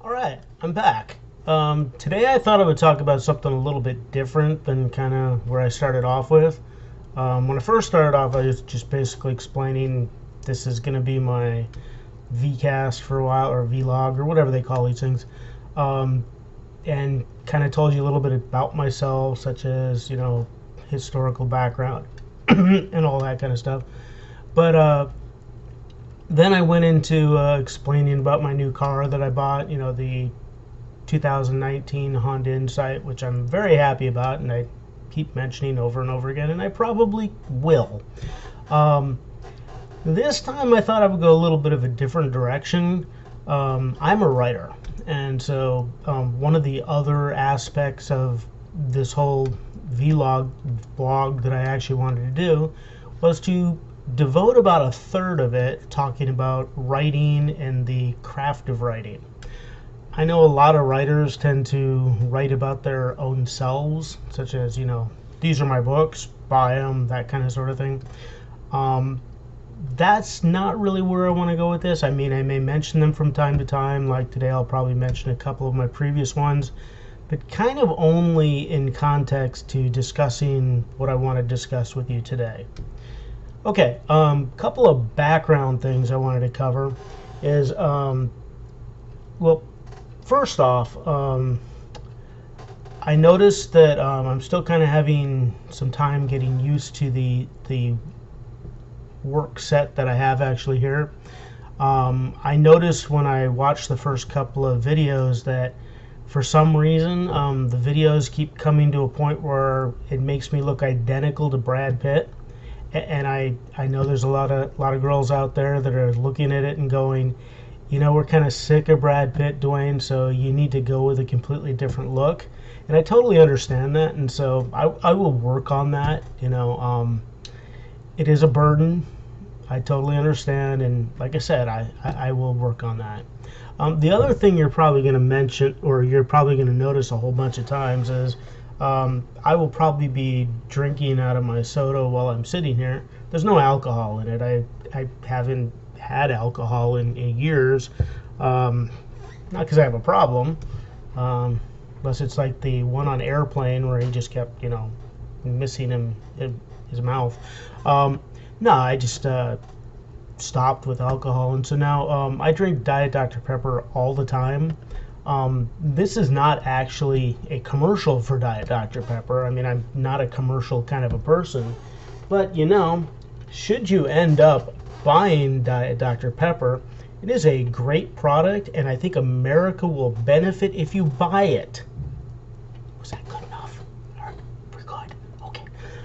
All right, I'm back. Today I thought I would talk about something a little bit different than kind of where I started off with. When I first started off, I was just basically explaining this is going to be my VCast for a while, or vlog, or whatever they call these things, um, and kind of told you a little bit about myself, such as, historical background and all that kind of stuff. But then I went into explaining about my new car that I bought, the 2019 Honda Insight, which I'm very happy about, and I keep mentioning over and over again, and I probably will. Um, this time I thought I would go a little bit of a different direction. I'm a writer, and so one of the other aspects of this whole vlog blog that I actually wanted to do was to devote about a third of it talking about writing and the craft of writing. I know a lot of writers tend to write about their own selves, such as, these are my books, buy them, that kind of sort of thing. Um, that's not really where I want to go with this. I mean, I may mention them from time to time, like today I'll probably mention a couple of my previous ones, but kind of only in context to discussing what I want to discuss with you today. Okay, couple of background things I wanted to cover is, well, first off, I noticed that I'm still kind of having some time getting used to the work set that I have actually here. I noticed when I watched the first couple of videos that for some reason the videos keep coming to a point where it makes me look identical to Brad Pitt. And I know there's a lot of girls out there that are looking at it and going, we're kind of sick of Brad Pitt, Dwayne, so you need to go with a completely different look. And I totally understand that, and so I will work on that. It is a burden. I totally understand, and like I said, I will work on that. The other thing you're probably going to mention, or you're probably going to notice a whole bunch of times, is I will probably be drinking out of my soda while I'm sitting here. There's no alcohol in it. I haven't had alcohol in years. Not because I have a problem, unless it's like the one on Airplane where he just kept, missing his mouth. No, I just stopped with alcohol, and so now I drink Diet Dr. Pepper all the time. This is not actually a commercial for Diet Dr. Pepper. I mean, I'm not a commercial kind of a person. But, should you end up buying Diet Dr. Pepper, it is a great product, and I think America will benefit if you buy it. Was that good enough? All right, we're good. Okay.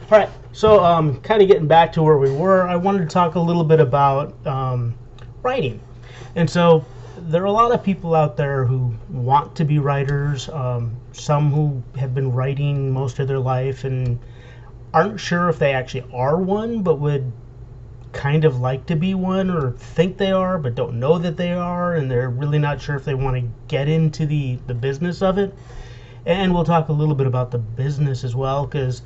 All right, so kind of getting back to where we were, I wanted to talk a little bit about writing. And so there are a lot of people out there who want to be writers, some who have been writing most of their life and aren't sure if they actually are one, but would kind of like to be one, or think they are but don't know that they are, and they're really not sure if they want to get into the business of it. And we'll talk a little bit about the business as well, because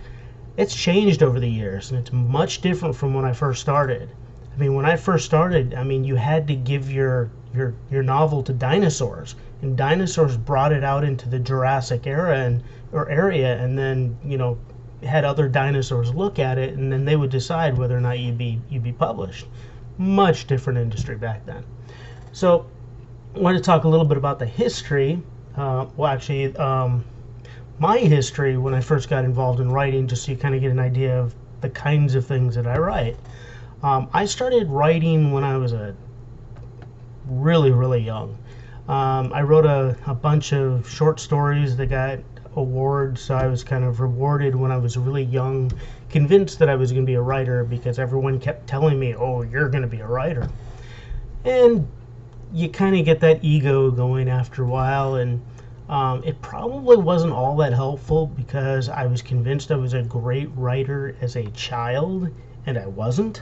it's changed over the years and it's much different from when I first started. I mean, when I first started, you had to give your novel to dinosaurs, and dinosaurs brought it out into the Jurassic era or area, and then had other dinosaurs look at it, and then they would decide whether or not you'd be published. Much different industry back then. So I want to talk a little bit about the history. My history when I first got involved in writing, just so you kind of get an idea of the kinds of things that I write. I started writing when I was really, really young. I wrote a bunch of short stories that got awards, so I was kind of rewarded when I was really young, convinced that I was going to be a writer because everyone kept telling me, oh, you're going to be a writer. And you kind of get that ego going after a while, and it probably wasn't all that helpful because I was convinced I was a great writer as a child, and I wasn't.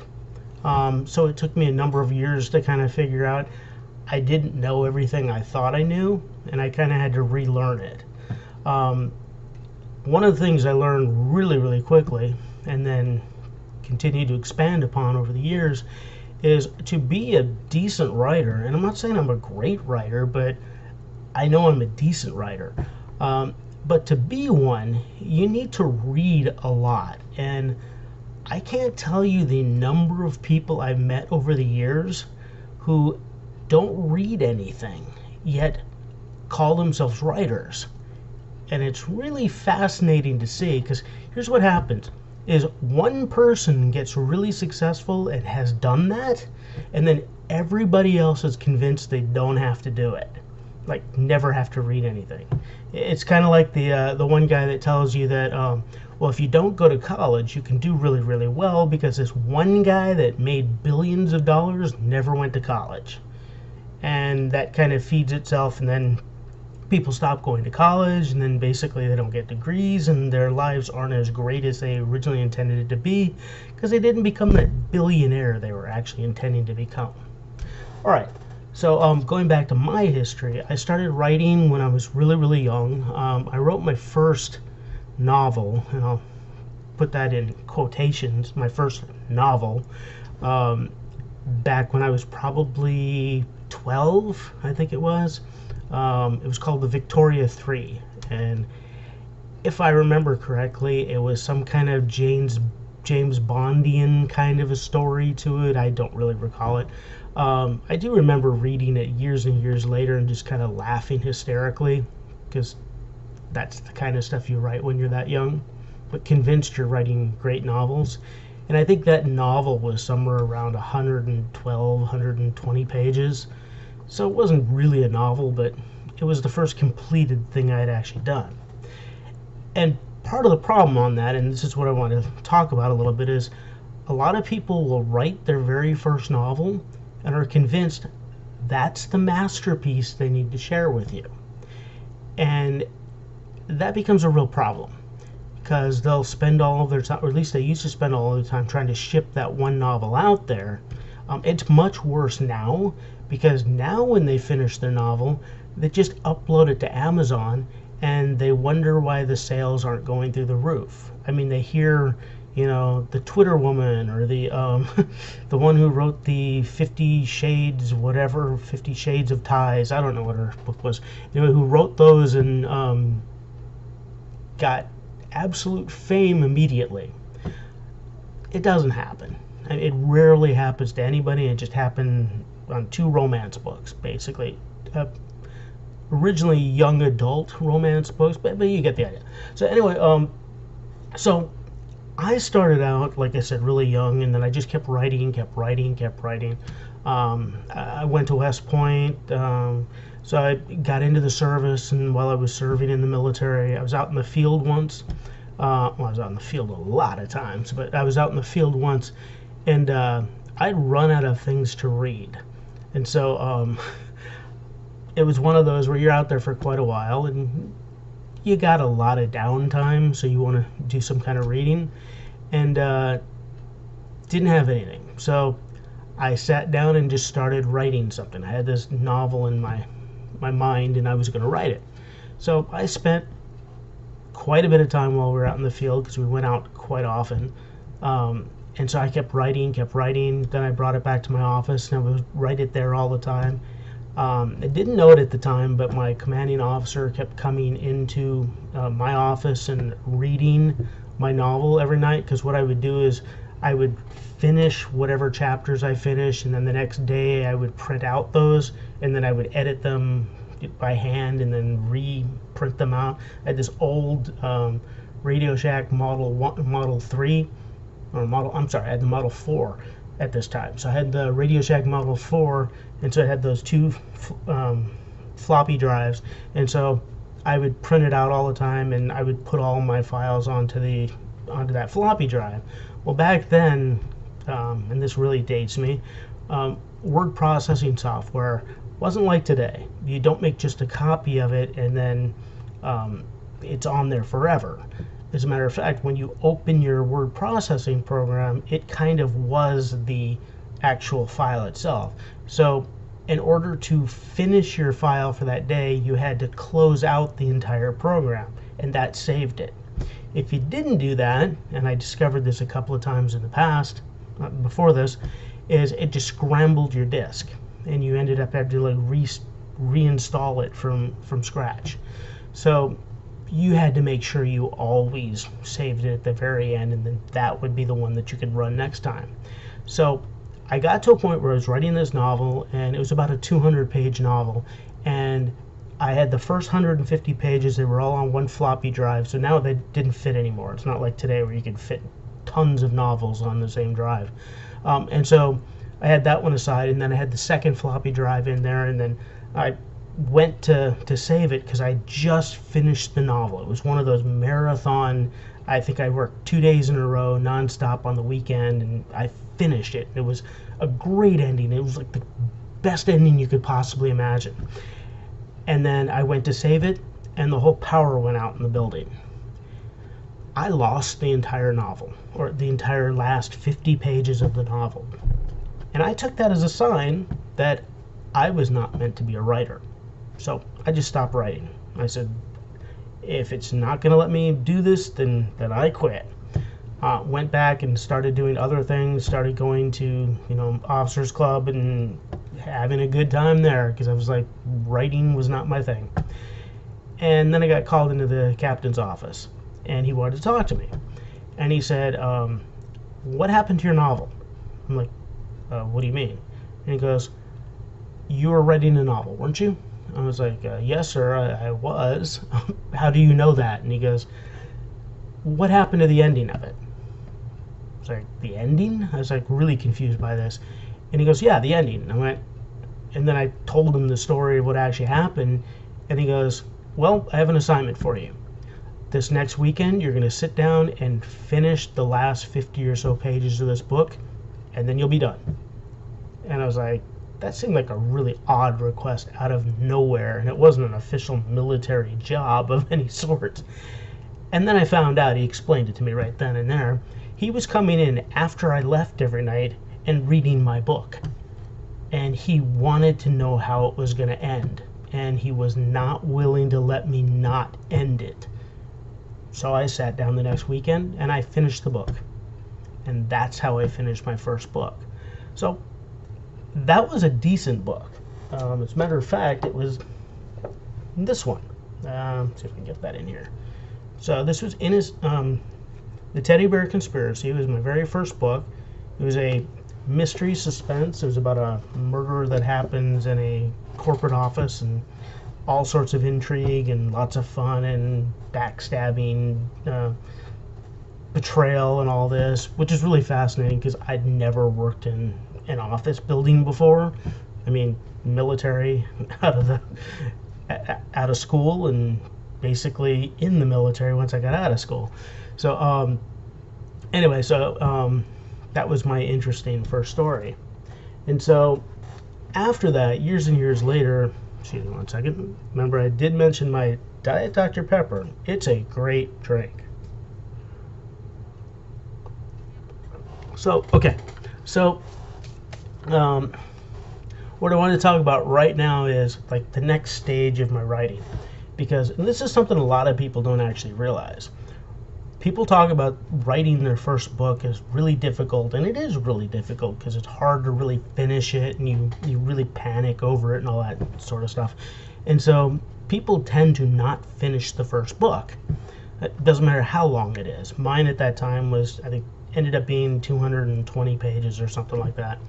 So it took me a number of years to kind of figure out I didn't know everything I thought I knew, and I kind of had to relearn it. One of the things I learned really, really quickly, and then continued to expand upon over the years, is to be a decent writer. And I'm not saying I'm a great writer, but I know I'm a decent writer. But to be one, you need to read a lot. And I can't tell you the number of people I've met over the years who don't read anything, yet call themselves writers. And it's really fascinating to see, because here's what happens is one person gets really successful and has done that, and then everybody else is convinced they don't have to do it, like never have to read anything. It's kind of like the one guy that tells you that well, if you don't go to college, you can do really, really well because this one guy that made billions of dollars never went to college. And that kind of feeds itself, and then people stop going to college, and then basically they don't get degrees, and their lives aren't as great as they originally intended it to be because they didn't become that billionaire they were actually intending to become. All right. So going back to my history, I started writing when I was really, really young. I wrote my first novel, and I'll put that in quotations, my first novel, back when I was probably 12, I think it was. It was called The Victoria 3, and if I remember correctly, it was some kind of James Bondian kind of a story to it. I don't really recall it. I do remember reading it years and years later and just kind of laughing hysterically, because that's the kind of stuff you write when you're that young, but convinced you're writing great novels. And I think that novel was somewhere around 112, 120 pages. So it wasn't really a novel, but it was the first completed thing I had actually done. And part of the problem on that, and this is what I want to talk about a little bit, is a lot of people will write their very first novel and are convinced that's the masterpiece they need to share with you. And that becomes a real problem, because they'll spend all of their time, or at least they used to spend all of their time, trying to ship that one novel out there. It's much worse now, because now when they finish their novel, they just upload it to Amazon and they wonder why the sales aren't going through the roof. I mean, they hear, you know, the Twitter woman, or the the one who wrote the 50 Shades, whatever, 50 Shades of Ties, I don't know what her book was, anyway, who wrote those and got absolute fame immediately. It doesn't happen. It rarely happens to anybody. It just happened on 2 romance books, basically. Originally young adult romance books, but you get the idea. So anyway, so I started out, like I said, really young, and then I just kept writing. I went to West Point, so I got into the service, and while I was serving in the military, I was out in the field once. Well, I was out in the field a lot of times, but I was out in the field once, and I'd run out of things to read. And so it was one of those where you're out there for quite a while, and you got a lot of downtime, so you want to do some kind of reading, and didn't have anything. So I sat down and just started writing something. I had this novel in my mind, and I was going to write it. So I spent quite a bit of time while we were out in the field, because we went out quite often. And so I kept writing. Then I brought it back to my office, and I would write it there all the time. I didn't know it at the time, but my commanding officer kept coming into my office and reading my novel every night, because what I would do is I would finish whatever chapters I finished, and then the next day I would print out those, and then I would edit them by hand and then reprint them out. I had this old Radio Shack Model 3, or I had the Model 4 at this time. So I had the Radio Shack Model 4, and so I had those 2 floppy drives, and so I would print it out all the time, and I would put all my files onto that floppy drive. Well, back then, and this really dates me, word processing software wasn't like today. You don't make just a copy of it and then it's on there forever. As a matter of fact, when you open your word processing program, it kind of was the actual file itself. So in order to finish your file for that day, you had to close out the entire program, and that saved it. If you didn't do that, and I discovered this a couple of times in the past, before this, is it just scrambled your disk, and you ended up having to like reinstall it from scratch. So you had to make sure you always saved it at the very end, and then that would be the one that you could run next time. So I got to a point where I was writing this novel, and it was about a 200-page novel, and I had the first 150 pages. They were all on one floppy drive, so now they didn't fit anymore. It's not like today where you can fit tons of novels on the same drive. And so I had that one aside, and then I had the second floppy drive in there, and then I went to save it because I just finished the novel. It was one of those marathon, I think I worked 2 days in a row nonstop on the weekend, and I finished it. It was a great ending. It was like the best ending you could possibly imagine. And then I went to save it, and the whole power went out in the building. I lost the entire novel, or the entire last 50 pages of the novel. And I took that as a sign that I was not meant to be a writer. So I just stopped writing. I said, if it's not going to let me do this, then I quit. Went back and started doing other things, started going to, Officers Club and having a good time there, because I was like, writing was not my thing. And then I got called into the captain's office, and he wanted to talk to me. And he said, what happened to your novel? I'm like, what do you mean? And he goes, you were writing a novel, weren't you? I was like, yes, sir, I was. How do you know that? And he goes, what happened to the ending of it? I was like, the ending? I was like really confused by this. And he goes, yeah, the ending. I went, and then I told him the story of what actually happened. And he goes, well, I have an assignment for you. This next weekend, you're going to sit down and finish the last 50 or so pages of this book, and then you'll be done. And I was like, that seemed like a really odd request out of nowhere, and it wasn't an official military job of any sort. And then I found out, he explained it to me right then and there, he was coming in after I left every night and reading my book. And he wanted to know how it was going to end, and he was not willing to let me not end it. So I sat down the next weekend and I finished the book. And that's how I finished my first book. So that was a decent book. As a matter of fact, it was this one. Let's see if we can get that in here. So this was in his, The Teddy Bear Conspiracy. It was my very first book. It was a mystery suspense. It was about a murder that happens in a corporate office, and all sorts of intrigue and lots of fun and backstabbing, betrayal and all this, which is really fascinating because I'd never worked in an office building before. I mean, military, out of school, and basically in the military once I got out of school. So anyway, that was my interesting first story. And so after that, years and years later, excuse me 1 second. Remember, I did mention my Diet Dr. Pepper. It's a great drink. So, okay. So, what I want to talk about right now is like the next stage of my writing. Because this is something a lot of people don't actually realize. People talk about writing their first book as really difficult, and it is really difficult because it's hard to really finish it, and you really panic over it and all that sort of stuff. And so people tend to not finish the first book. It doesn't matter how long it is. Mine at that time was, I think, ended up being 220 pages or something like that.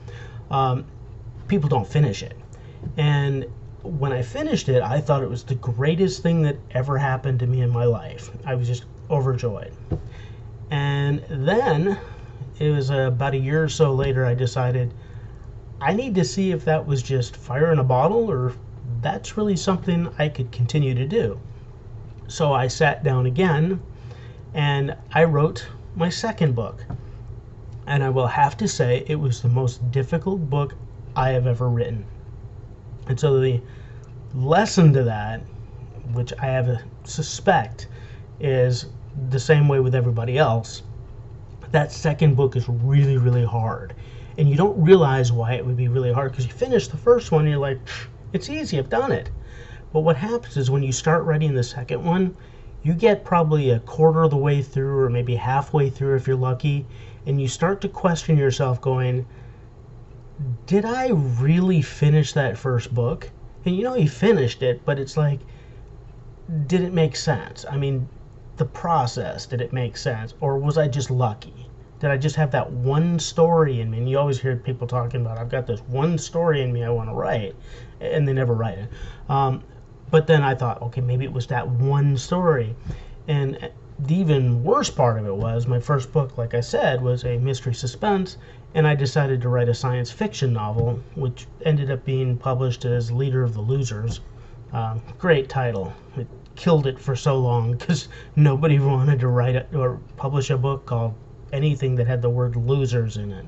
People don't finish it. And when I finished it, I thought it was the greatest thing that ever happened to me in my life. I was just overjoyed. And then it was about a year or so later, I decided I need to see if that was just fire in a bottle or that's really something I could continue to do. So I sat down again and I wrote my second book. And I will have to say it was the most difficult book I have ever written. And so the lesson to that, which I have a suspect is the same way with everybody else, that second book is really, really hard. And you don't realize why it would be really hard because you finish the first one and you're like, it's easy, I've done it. But what happens is when you start writing the second one, you get probably a quarter of the way through or maybe halfway through if you're lucky, and you start to question yourself going, did I really finish that first book? and you finished it, but it's like, did it make sense? I mean, the process, did it make sense? Or was I just lucky? Did I just have that one story in me? And you always hear people talking about, I've got this one story in me I want to write, and they never write it. But then I thought, okay, maybe it was that one story. And the even worse part of it was my first book, like I said, was a mystery suspense, and I decided to write a science fiction novel, which ended up being published as Leader of the Losers. Great title. It killed it for so long because nobody wanted to write or publish a book called anything that had the word losers in it.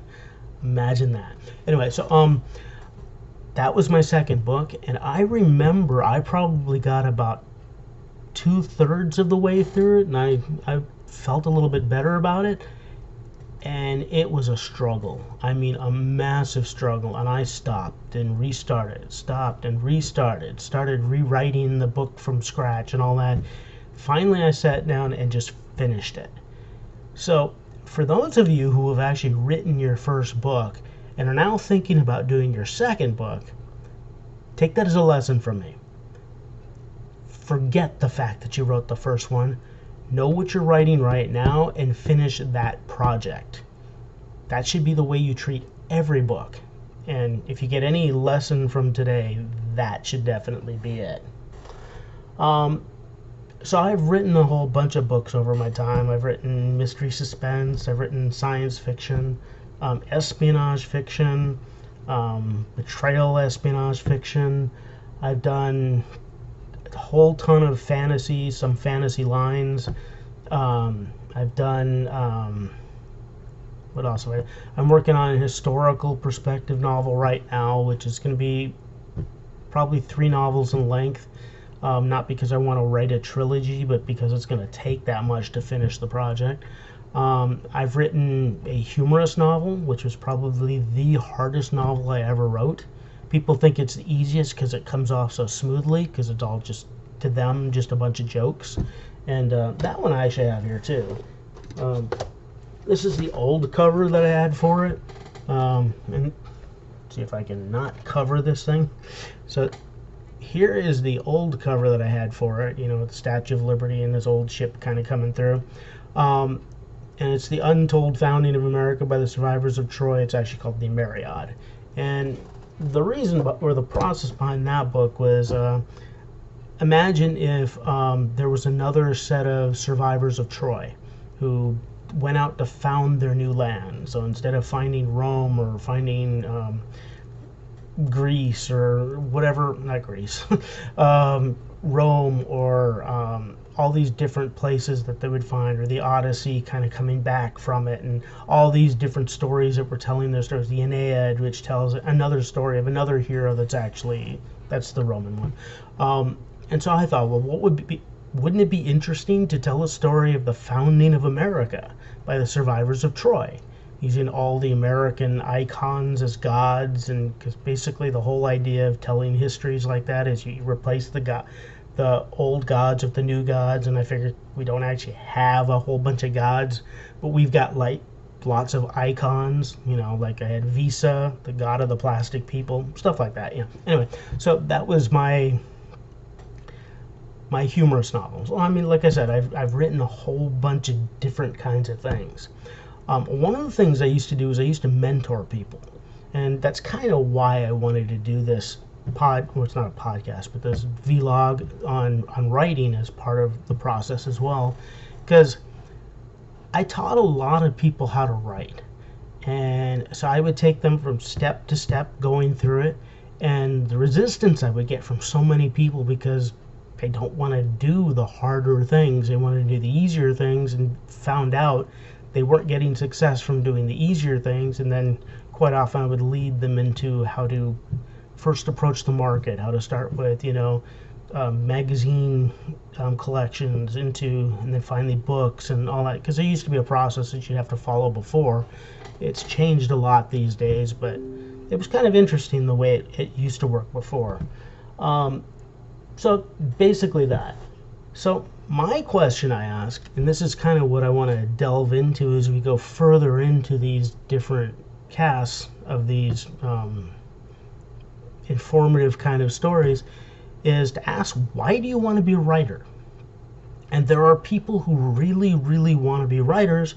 Imagine that. Anyway, so that was my second book, and I remember I probably got about 2/3 of the way through it, and I felt a little bit better about it, and it was a struggle. I mean, a massive struggle, and I stopped and restarted, stopped and restarted, started rewriting the book from scratch and all that. Finally, I sat down and just finished it. So, for those of you who have actually written your first book and are now thinking about doing your second book, take that as a lesson from me. Forget the fact that you wrote the first one. Know what you're writing right now and finish that project. That should be the way you treat every book. And if you get any lesson from today, that should definitely be it. So I've written a whole bunch of books over my time. I've written mystery suspense, I've written science fiction, espionage fiction, betrayal espionage fiction. I've done a whole ton of fantasy, some fantasy lines. I've done, what else have I'm working on a historical perspective novel right now, which is going to be probably 3 novels in length. Not because I want to write a trilogy, but because it's going to take that much to finish the project. I've written a humorous novel, which was probably the hardest novel I ever wrote. People think it's the easiest because it comes off so smoothly, because it's all just, to them, just a bunch of jokes. And that one I actually have here too. This is the old cover that I had for it. And see if I can not cover this thing. So here is the old cover that I had for it, with the Statue of Liberty and this old ship kind of coming through. And it's the Untold Founding of America by the Survivors of Troy. It's actually called the Myriad. And the reason, or the process behind that book was, imagine if there was another set of survivors of Troy who went out to found their new land. So instead of finding Rome or finding Greece or whatever, not Greece, Rome or all these different places that they would find, or the Odyssey kind of coming back from it, and all these different stories that were telling their stories. The Aeneid, which tells another story of another hero that's the Roman one. And so I thought, well, wouldn't it be interesting to tell a story of the founding of America by the survivors of Troy, using all the American icons as gods? And because basically the whole idea of telling histories like that is you replace the old gods with the new gods. And I figured we don't actually have a whole bunch of gods, but we've got like lots of icons, like I had Visa, the god of the plastic people, stuff like that. Anyway, so that was my humorous novels. Well, I mean, like I said, I've written a whole bunch of different kinds of things. One of the things I used to do is I used to mentor people, and that's kind of why I wanted to do this well, it's not a podcast, but this vlog on writing as part of the process as well, because I taught a lot of people how to write, and so I would take them from step to step going through it, and the resistance I would get from so many people because they don't want to do the harder things, they want to do the easier things, and found out they weren't getting success from doing the easier things. And then quite often I would lead them into how to first approach the market, how to start with, magazine collections, and then finally books and all that, because there used to be a process that you'd have to follow before. It's changed a lot these days, but it was kind of interesting the way it used to work before. So basically that. So my question I ask, and this is kind of what I want to delve into as we go further into these different casts of these informative kind of stories is to ask, why do you want to be a writer? And there are people who really, really want to be writers,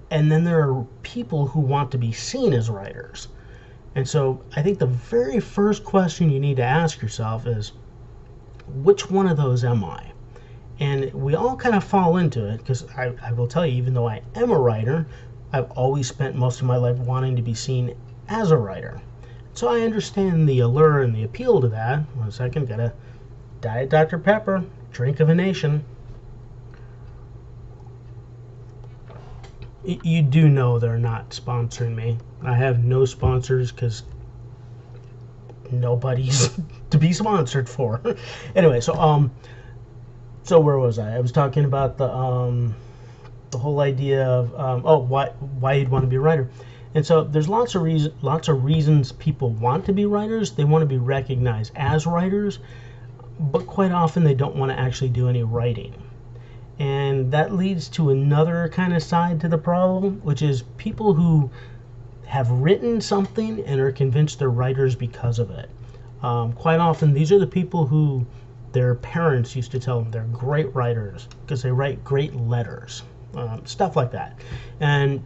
and then there are people who want to be seen as writers. And so I think the very first question you need to ask yourself is, which one of those am I? And we all kind of fall into it, because I will tell you, even though I am a writer, I've always spent most of my life wanting to be seen as a writer. So I understand the allure and the appeal to that. 1 second, got a Diet Dr. Pepper, drink of a nation. You do know they're not sponsoring me. I have no sponsors because nobody's to be sponsored for. Anyway, so where was I? I was talking about the whole idea of why you'd want to be a writer. And so there's lots of reasons people want to be writers. They want to be recognized as writers, but quite often they don't want to actually do any writing. And that leads to another kind of side to the problem, which is people who have written something and are convinced they're writers because of it. Quite often, these are the people who their parents used to tell them they're great writers because they write great letters, stuff like that. And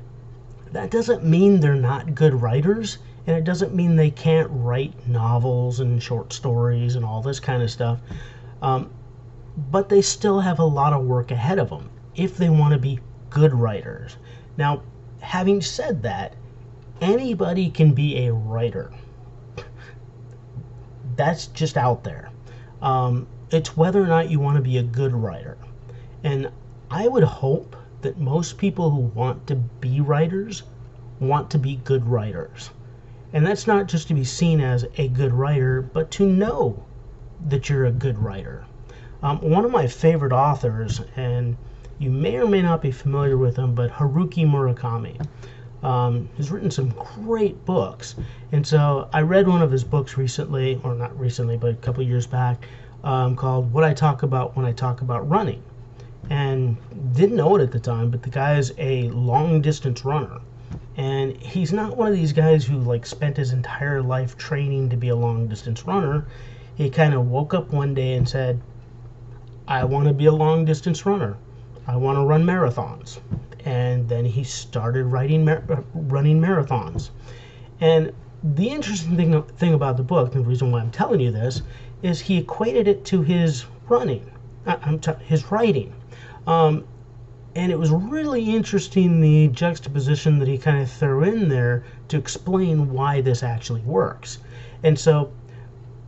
that doesn't mean they're not good writers, and it doesn't mean they can't write novels and short stories and all this kind of stuff. But they still have a lot of work ahead of them if they want to be good writers. Now, having said that, anybody can be a writer. That's just out there. It's whether or not you want to be a good writer. And I would hope that most people who want to be writers want to be good writers. And that's not just to be seen as a good writer, but to know that you're a good writer. One of my favorite authors, and you may or may not be familiar with him, but Haruki Murakami. He's written some great books. And so I read one of his books recently, or not recently, but a couple years back, called What I Talk About When I Talk About Running. And didn't know it at the time, but the guy is a long distance runner. And he's not one of these guys who like spent his entire life training to be a long distance runner. He kind of woke up one day and said, I want to be a long distance runner. I want to run marathons. And then he started running marathons. And the interesting thing about the book, and the reason why I'm telling you this, is he equated it to his his writing. And it was really interesting, the juxtaposition that he kind of threw in there to explain why this actually works. And so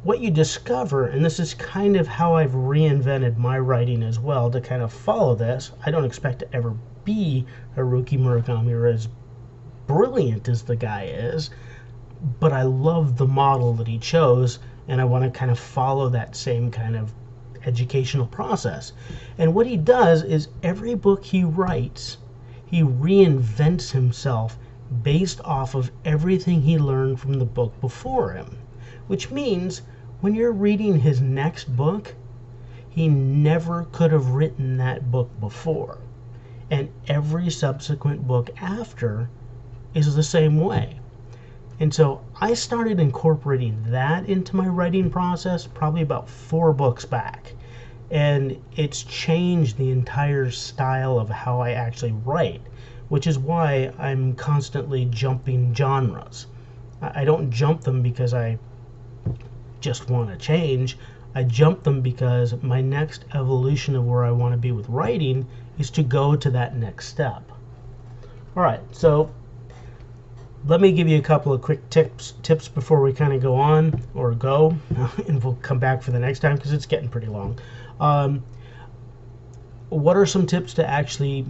what you discover, and this is kind of how I've reinvented my writing as well to kind of follow this. I don't expect to ever be Haruki Murakami or as brilliant as the guy is, but I love the model that he chose, and I want to kind of follow that same kind of educational process. And what he does is every book he writes, he reinvents himself based off of everything he learned from the book before him. Which means when you're reading his next book, he never could have written that book before. And every subsequent book after is the same way. And so I started incorporating that into my writing process probably about 4 books back. And it's changed the entire style of how I actually write, which is why I'm constantly jumping genres. I don't jump them because I just want to change. I jump them because my next evolution of where I want to be with writing is to go to that next step. All right, so let me give you a couple of quick tips before we kind of go on, or go, and we'll come back for the next time because it's getting pretty long. What are some tips to actually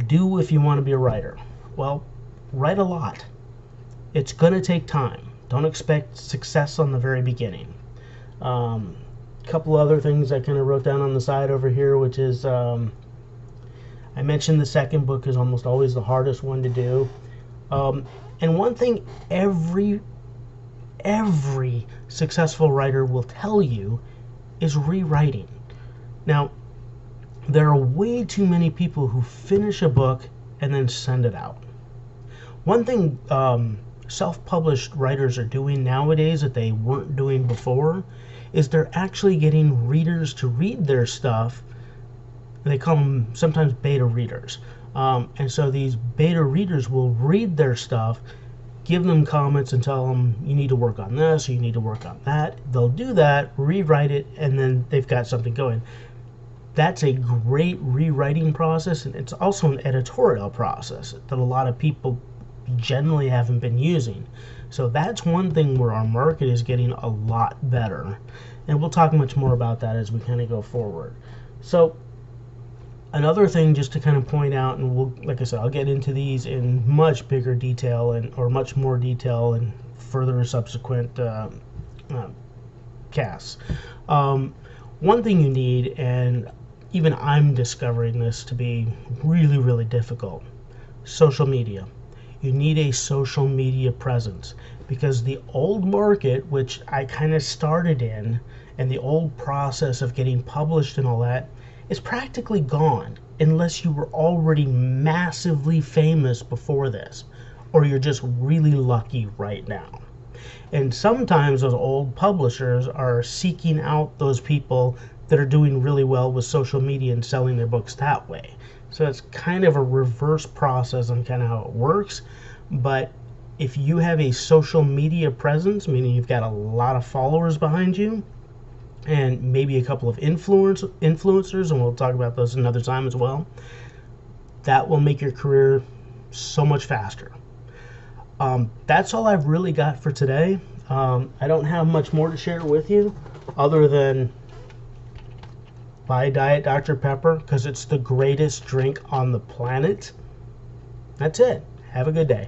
do if you want to be a writer? Well, write a lot. It's going to take time. Don't expect success on the very beginning. Couple other things I kind of wrote down on the side over here, which is I mentioned the second book is almost always the hardest one to do. And one thing every successful writer will tell you is rewriting. Now, there are way too many people who finish a book and then send it out. One thing self-published writers are doing nowadays that they weren't doing before is they're actually getting readers to read their stuff. They call them sometimes beta readers. And so these beta readers will read their stuff, give them comments and tell them you need to work on this, or you need to work on that. They'll do that, rewrite it, and then they've got something going. That's a great rewriting process, and it's also an editorial process that a lot of people generally haven't been using. So that's one thing where our market is getting a lot better. And we'll talk much more about that as we kind of go forward. So another thing just to kind of point out, and we'll, like I said, I'll get into these in much bigger detail or much more detail in further subsequent casts. One thing you need, and even I'm discovering this to be really, really difficult, social media. You need a social media presence, because the old market, which I kind of started in, and the old process of getting published and all that, is practically gone unless you were already massively famous before this, or you're just really lucky right now. And sometimes those old publishers are seeking out those people that are doing really well with social media and selling their books that way. So it's kind of a reverse process on kind of how it works. But if you have a social media presence, meaning you've got a lot of followers behind you, and maybe a couple of influencers, and we'll talk about those another time as well, that will make your career so much faster. That's all I've really got for today. I don't have much more to share with you other than buy Diet Dr. Pepper because it's the greatest drink on the planet. That's it. Have a good day.